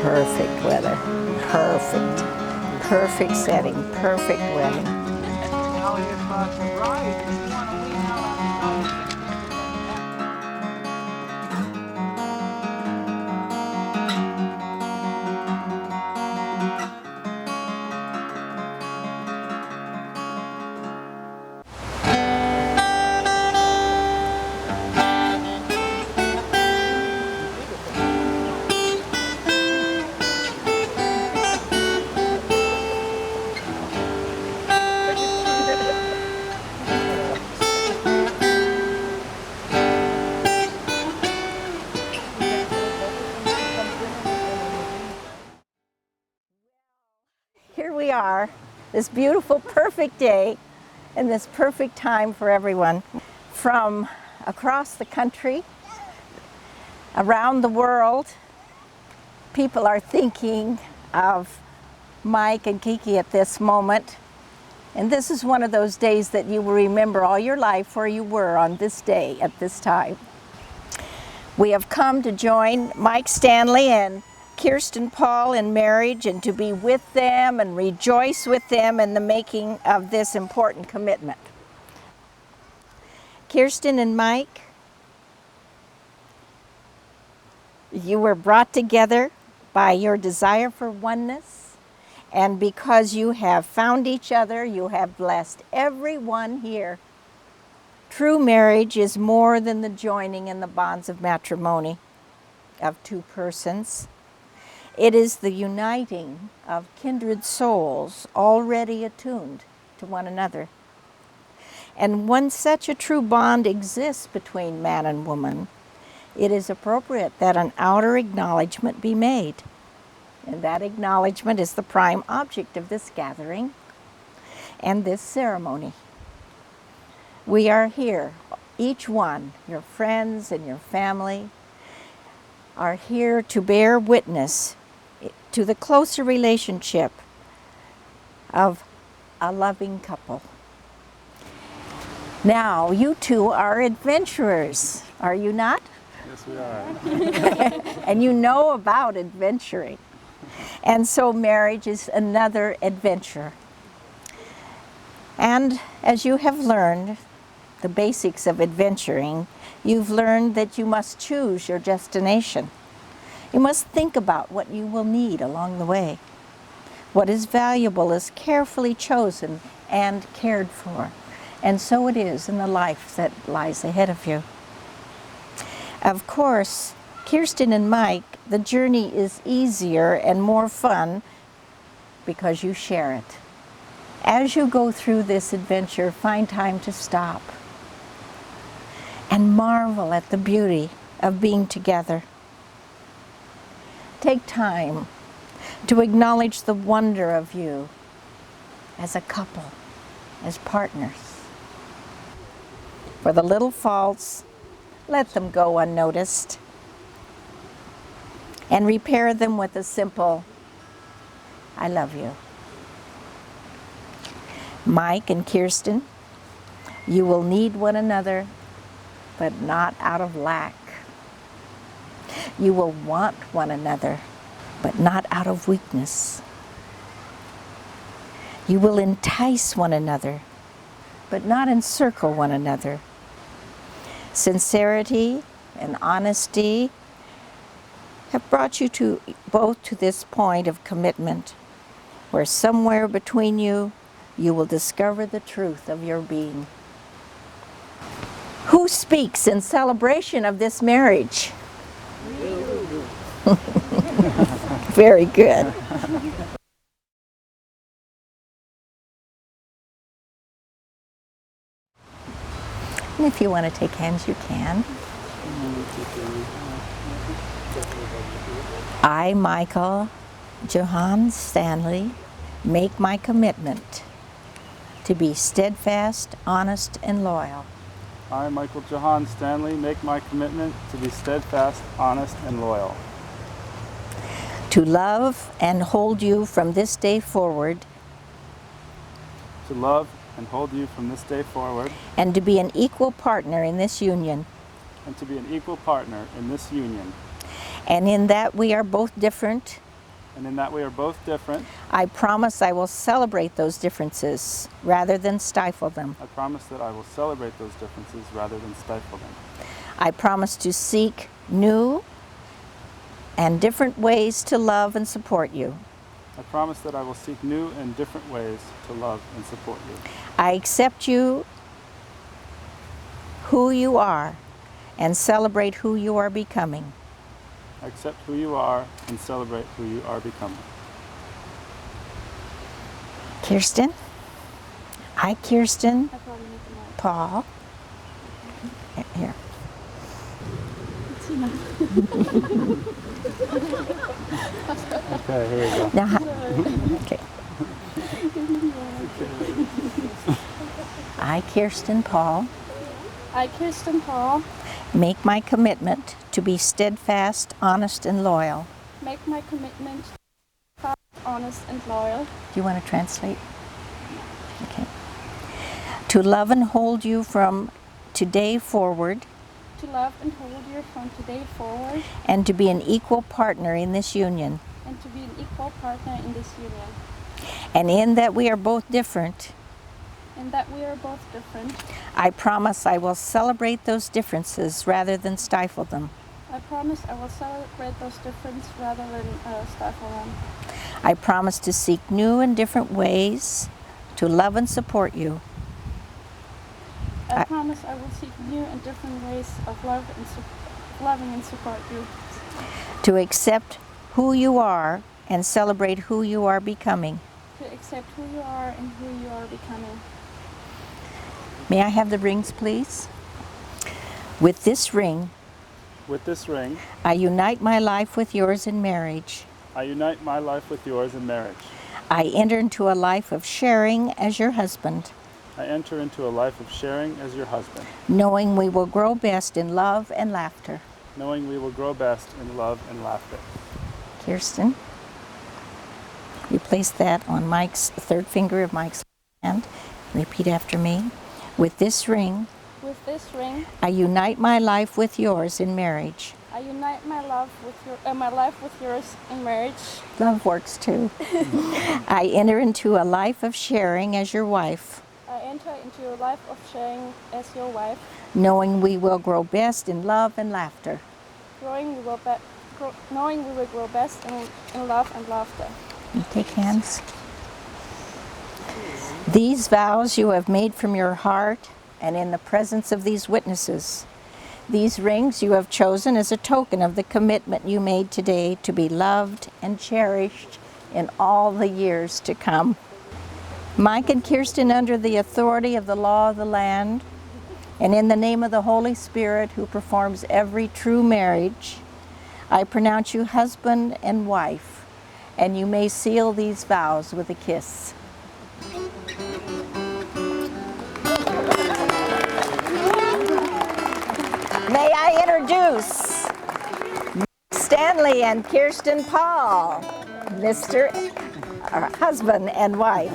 Perfect weather. Perfect. Perfect setting. Perfect wedding. Now, if the bride, if you want to lean out on the couch. Here we are, this beautiful, perfect day, and this perfect time for everyone. From across the country, around the world, people are thinking of Mike and Kiki at this moment. And this is one of those days that you will remember all your life where you were on this day at this time. We have come to join Mike Stanley and Kirsten Paul in marriage and to be with them and rejoice with them in the making of this important commitment. Kirsten and Mike, you were brought together by your desire for oneness, and because you have found each other, you have blessed everyone here. True marriage is more than the joining in the bonds of matrimony of two persons. It is the uniting of kindred souls already attuned to one another. And when such a true bond exists between man and woman, it is appropriate that an outer acknowledgement be made. And that acknowledgement is the prime object of this gathering and this ceremony. We are here, each one, your friends and your family, are here to bear witness to the closer relationship of a loving couple. Now, you two are adventurers, are you not? Yes, we are. And you know about adventuring. And so marriage is another adventure. And as you have learned the basics of adventuring, you've learned that you must choose your destination. You must think about what you will need along the way. What is valuable is carefully chosen and cared for. And so it is in the life that lies ahead of you. Of course, Kirsten and Mike, the journey is easier and more fun because you share it. As you go through this adventure, find time to stop and marvel at the beauty of being together. Take time to acknowledge the wonder of you as a couple, as partners. For the little faults, let them go unnoticed and repair them with a simple, I love you. Mike and Kirsten, you will need one another, but not out of lack. You will want one another, but not out of weakness. You will entice one another, but not encircle one another. Sincerity and honesty have brought you both to this point of commitment, where somewhere between you, you will discover the truth of your being. Who speaks in celebration of this marriage? Very good. And if you want to take hands, you can. I, Michael Johann Stanley, make my commitment to be steadfast, honest, and loyal. I, Michael Johann Stanley, make my commitment to be steadfast, honest, and loyal. To love and hold you from this day forward. To love and hold you from this day forward. And to be an equal partner in this union. And to be an equal partner in this union. And in that we are both different, and in that we are both different, I promise I will celebrate those differences rather than stifle them. I promise that I will celebrate those differences rather than stifle them. I promise to seek new and different ways to love and support you. I promise that I will seek new and different ways to love and support you. I accept you who you are and celebrate who you are becoming. I accept who you are and celebrate who you are becoming. Kirsten, I, Kirsten, I probably need the mic. Paul, here. Okay, here we go. Now, okay. I, Kirsten Paul, I, Kirsten Paul, make my commitment to be steadfast, honest, and loyal. make my commitment to be honest and loyal, Do you want to translate? Okay. To love and hold you from today forward, to love and hold you from today forward, and to be an equal partner in this union. and to be an equal partner in this union. And in that we are both different, And that we are both different, I promise I will celebrate those differences rather than stifle them. I promise I will celebrate those differences rather than stifle them. I promise to seek new and different ways to love and support you. I promise I will seek new and different ways of loving and support you. To accept who you are and celebrate who you are becoming. To accept who you are and who you are becoming. May I have the rings, please? With this ring, With this ring, I unite my life with yours in marriage. I unite my life with yours in marriage. I enter into a life of sharing as your husband, I enter into a life of sharing as your husband, knowing we will grow best in love and laughter. knowing we will grow best in love and laughter. Kirsten, you place that on Mike's third finger of Mike's hand. Repeat after me. With this ring, With this ring, I unite my life with yours in marriage. I unite my life with yours in marriage. Love works too. I enter into a life of sharing as your wife, I enter into a life of sharing as your wife, knowing we will grow best in love and laughter. knowing we will grow best in love and laughter. You take hands. These vows you have made from your heart and in the presence of these witnesses. These rings you have chosen as a token of the commitment you made today to be loved and cherished in all the years to come. Mike and Kirsten, under the authority of the law of the land, and in the name of the Holy Spirit who performs every true marriage, I pronounce you husband and wife, and you may seal these vows with a kiss. May I introduce Stanley and Kirsten Paul, Mr. Husband and wife.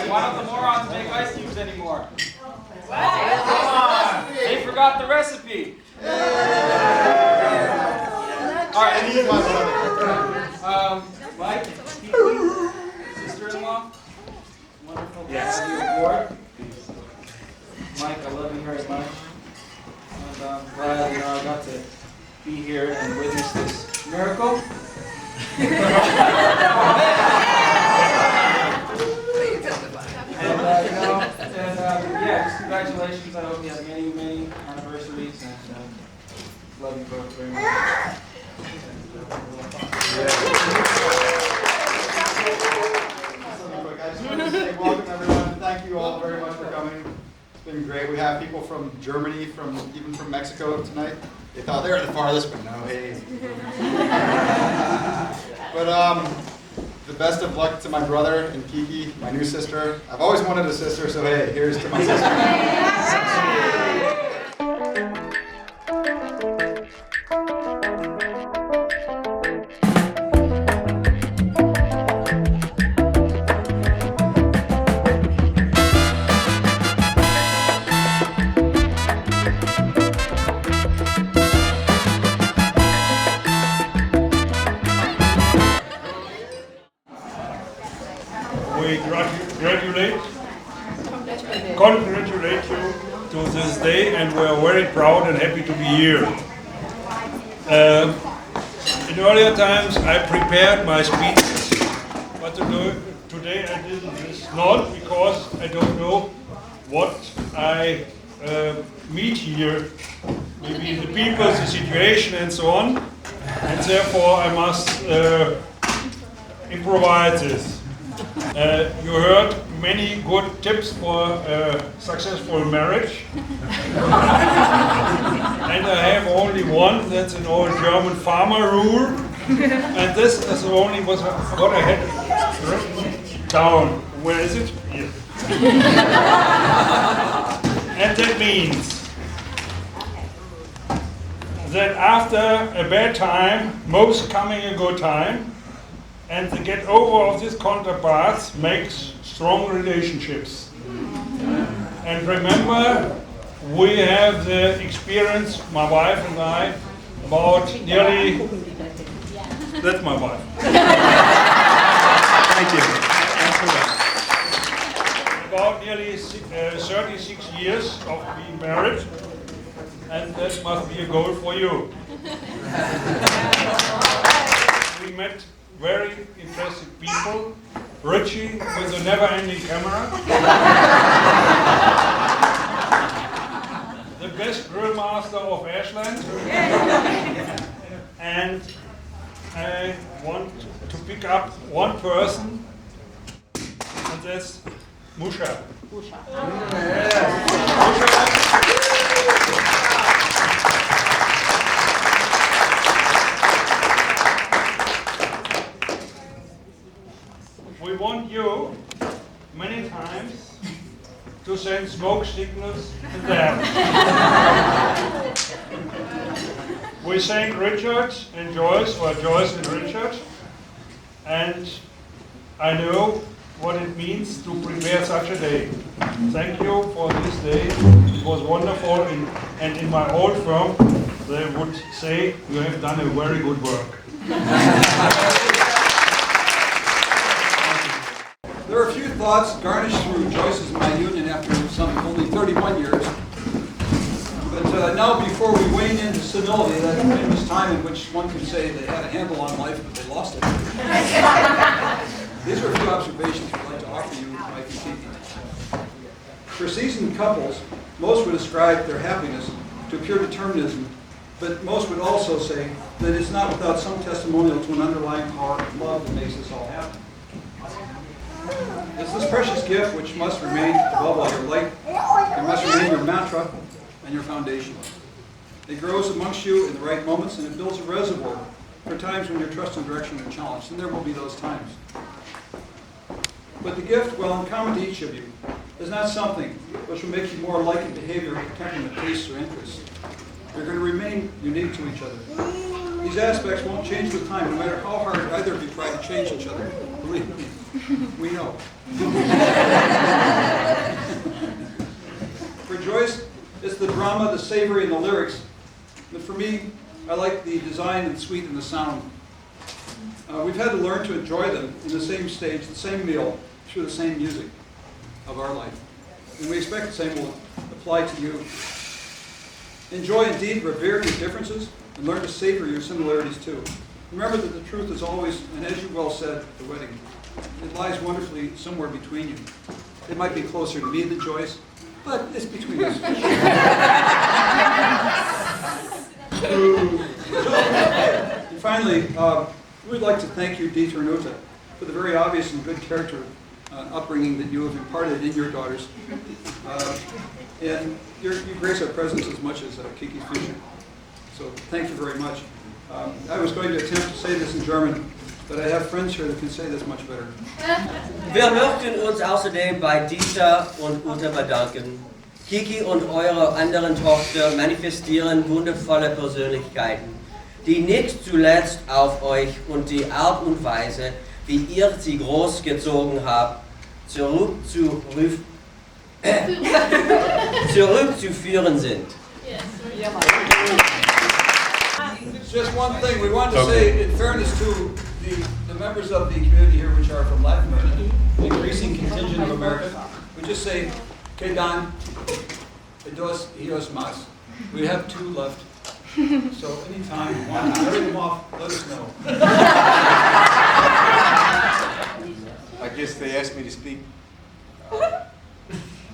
Why don't the morons make ice cubes anymore? Come on! They forgot the recipe! Alright, Mike, Kiki, sister-in-law, wonderful to have you aboard. Mike, I love you very much. And I'm glad I got to be here and witness this miracle. Yeah, just congratulations. I hope you have many, many anniversaries, and love you both very much. I just wanted to say welcome everyone. Thank you all very much for coming. It's been great. We have people from Germany, even from Mexico tonight. They thought they were the farthest, but no, hey. But the best of luck to my brother and Kiki, my new sister. I've always wanted a sister, so hey, here's to my sister. We congratulate you to this day, and we are very proud and happy to be here. In earlier times I prepared my speeches, but today I didn't. It's not because I don't know what I meet here, maybe the people, the situation and so on, and therefore I must improvise this. You heard many good tips for a successful marriage. And I have only one, that's an old German farmer rule. And this is only what I had written down. Where is it? Here. And that means that after a bad time, most coming a good time. And the get over of these counterparts makes strong relationships. And remember, we have the experience, my wife and I, about nearly, that's my wife. Thank you. About nearly 36 years of being married, and that must be a goal for you. We met very impressive people. Richie with a never-ending camera. The best drill master of Ashland. And I want to pick up one person, and that's Musha. We want you many times to send smoke signals to them. We thank Richard and Joyce, or Joyce and Richard, and I know what it means to prepare such a day. Thank you for this day. It was wonderful, and in my old firm, they would say you have done a very good work. There are a few thoughts garnished through Joyce's and my union after only 31 years. But now, before we wane into senility, that famous time in which one can say they had a handle on life, but they lost it. These are a few observations we'd like to offer you, Mike and Kiki. For seasoned couples, most would ascribe their happiness to pure determinism, but most would also say that it's not without some testimonial to an underlying power of love that makes this all happen. It's this precious gift which must remain above all your light. It must remain your mantra and your foundation. It grows amongst you in the right moments, and it builds a reservoir for times when your trust and direction are challenged, and there will be those times. But the gift, well, in common to each of you, is not something which will make you more alike in behavior, temperament, tastes, or interests. You're going to remain unique to each other. These aspects won't change with time, no matter how hard either of you try to change each other. Believe me, we know. For Joyce, it's the drama, the savory, and the lyrics. But for me, I like the design and sweet and the sound. We've had to learn to enjoy them in the same stage, the same meal, through the same music of our life. And we expect the same will apply to you. Enjoy, indeed, revere your differences, and learn to savor your similarities too. Remember that the truth is always, and as you well said at the wedding, it lies wonderfully somewhere between you. It might be closer to me than Joyce, but it's between us. And finally, we'd like to thank you, Dieter and Uta, for the very obvious and good character upbringing that you have imparted in your daughters. And you grace our presence as much as Kiki's future. So thank you very much. I was going to attempt to say this in German, but I have friends here that can say this much better. Wir möchten uns außerdem bei Dieter und Uta bedanken. Kiki und eure anderen Tochter manifestieren wundervolle Persönlichkeiten, die nicht zuletzt auf euch und die Art und Weise, wie ihr sie großgezogen habt, zurückzuführen sind. Just one thing, we want to say, in fairness to the members of the community here which are from Latin America, the increasing contingent of America, we just say, que dan, dos, más. We have 2 left. So anytime you want to carry them off, let us know. I guess they asked me to speak.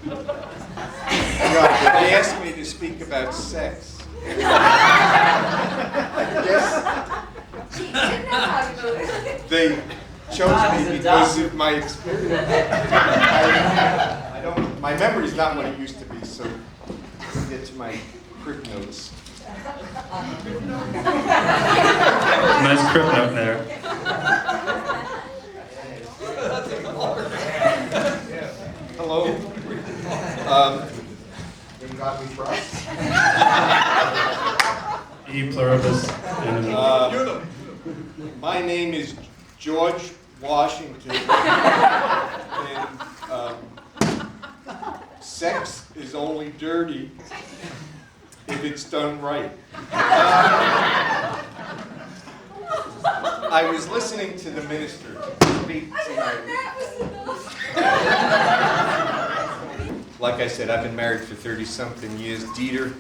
They asked me to speak about sex. I guess they chose me because of my experience. My memory's not what it used to be, so let's get to my crib notes. Nice crib note there. Hello. In God we trust. E pluribus unum. My name is George Washington. And sex is only dirty if it's done right. I was listening to the minister speak tonight. Like I said, I've been married for 30-something years. Dieter,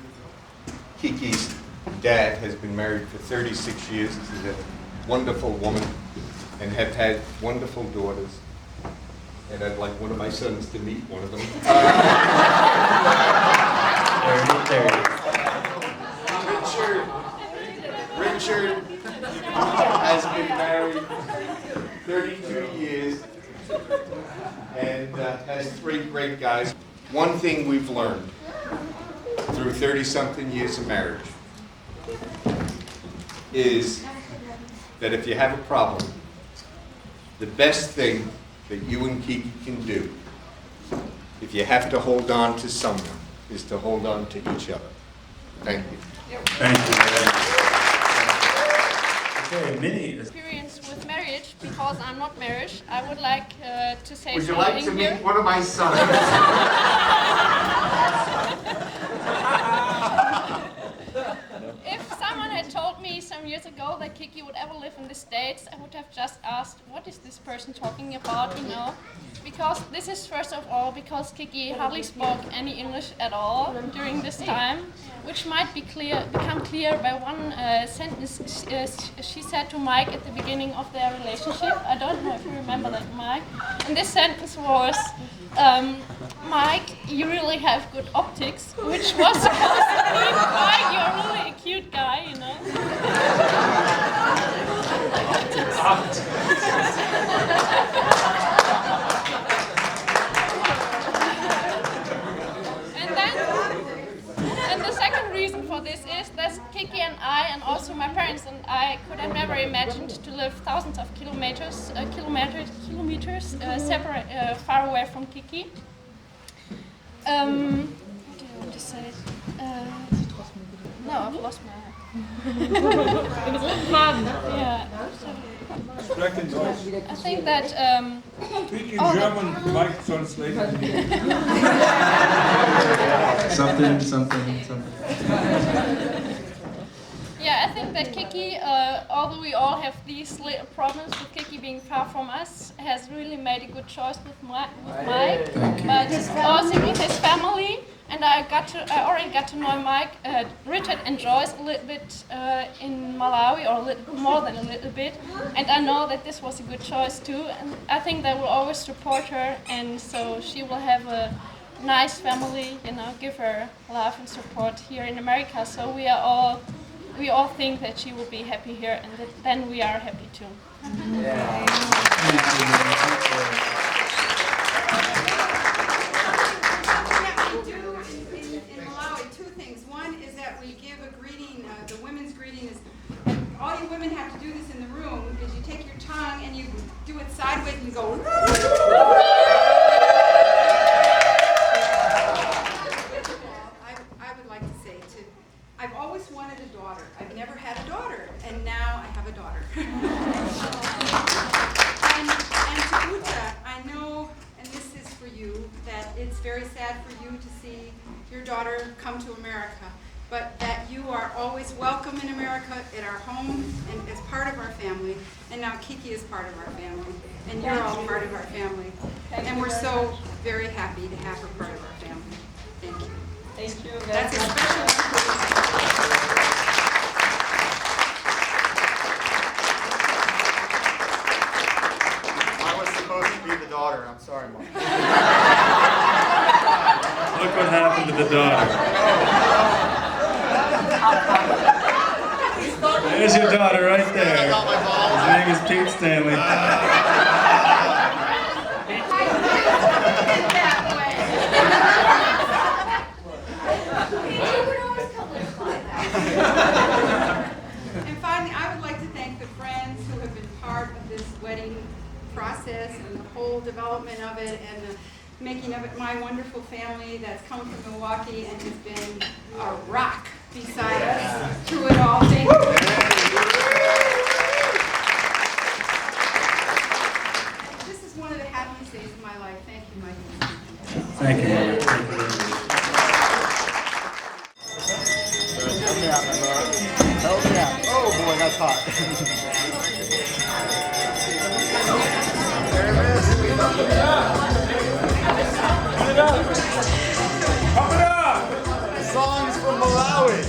Kiki's dad, has been married for 36 years. She's a wonderful woman and have had wonderful daughters. And I'd like one of my sons to meet one of them. Richard has been married 32 years and has 3 great guys. One thing we've learned through 30-something years of marriage is that if you have a problem, the best thing that you and Kiki can do, if you have to hold on to someone, is to hold on to each other. Thank you. Thank you. Okay, Minnie. Experience with marriage, because I'm not married, I would like to say Would you something like to here. meet one of my sons? If someone had told me some years ago that Kiki would ever live in the States, I would have just asked, what is this person talking about, you know? Because this is, first of all, because Kiki hardly spoke any English at all during this time, which might become clear by one sentence she said to Mike at the beginning of their relationship. I don't know if you remember that, Mike. And this sentence was, Mike, you really have good optics, which was supposed to mean, Mike, you're really a cute guy, you know? And the second reason for this is that Kiki and I, and also my parents and I, could have never imagined to live thousands of kilometers separate, far away from Kiki. What do I want to say? No, I've lost my. Yeah. I think that. Speak in German, Mike translated. Something. Yeah, I think that Kiki, although we all have these little problems with Kiki being far from us, has really made a good choice with Mike. But also with his family, and I already got to know Mike, Richard and Joyce a little bit in Malawi, or a little more than a little bit, and I know that this was a good choice too. And I think they will always support her, and so she will have a nice family, you know, give her love and support here in America. So we all think that she will be happy here, and that then we are happy too. We do in Malawi 2 things. One is that we give a greeting, the women take your tongue and you do it sideways and go. I would like to say I've always wanted a daughter. I've never had a daughter, and now I have a daughter. and to Uta, I know, and this is for you, that it's very sad for you to see your daughter come to America, but that you are always welcome in America, at our home, and as part of our family. And now Kiki is part of our family, and you're all part of our family. And we're so very happy to have her part of our family. Thank you. Thank you. That's a special one. I was supposed to be the daughter. I'm sorry, Mom. Look what happened to the daughter. There's your daughter right there. His name is Pete Stanley. And finally, I would like to thank the friends who have been part of this wedding process and the whole development of it and the making of it. My wonderful family that's come from Milwaukee and has been a rock beside us through it all. Thank you. This is one of the happiest days of my life. Thank you, Mike. Thank you, Mother. Thank you very much. Help me out, my love. Help me out. Oh boy, that's hot. There it is. Pump it up! Songs from Malawi.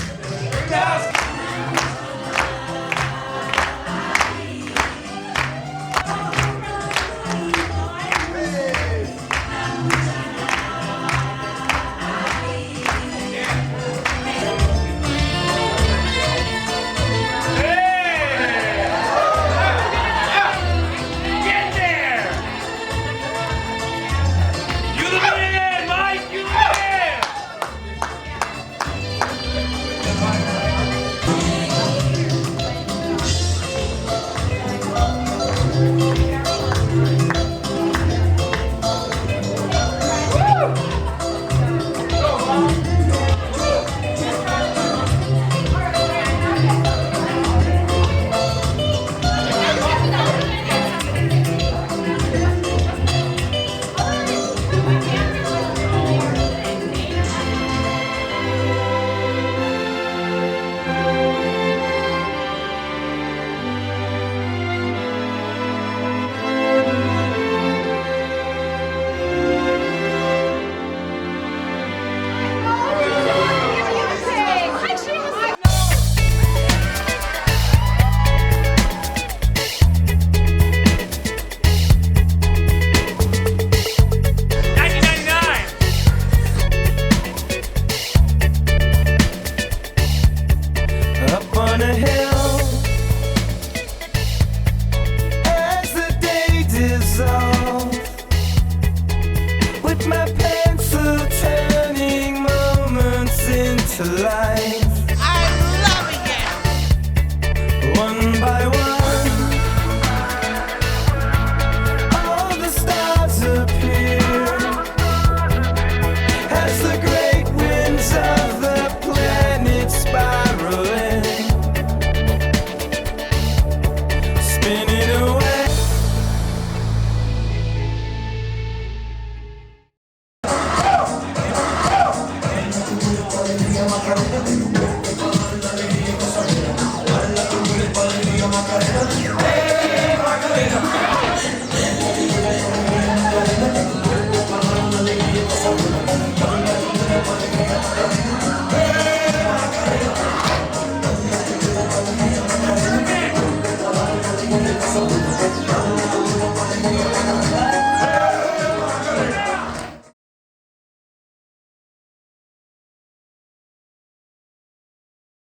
Get there! You the man, Mike! You the man! Up on a hill, as the day dissolves, with my pencil turning moments into life. I love it. One by one, all the stars appear as the great winds of the planet spiraling, spinning away.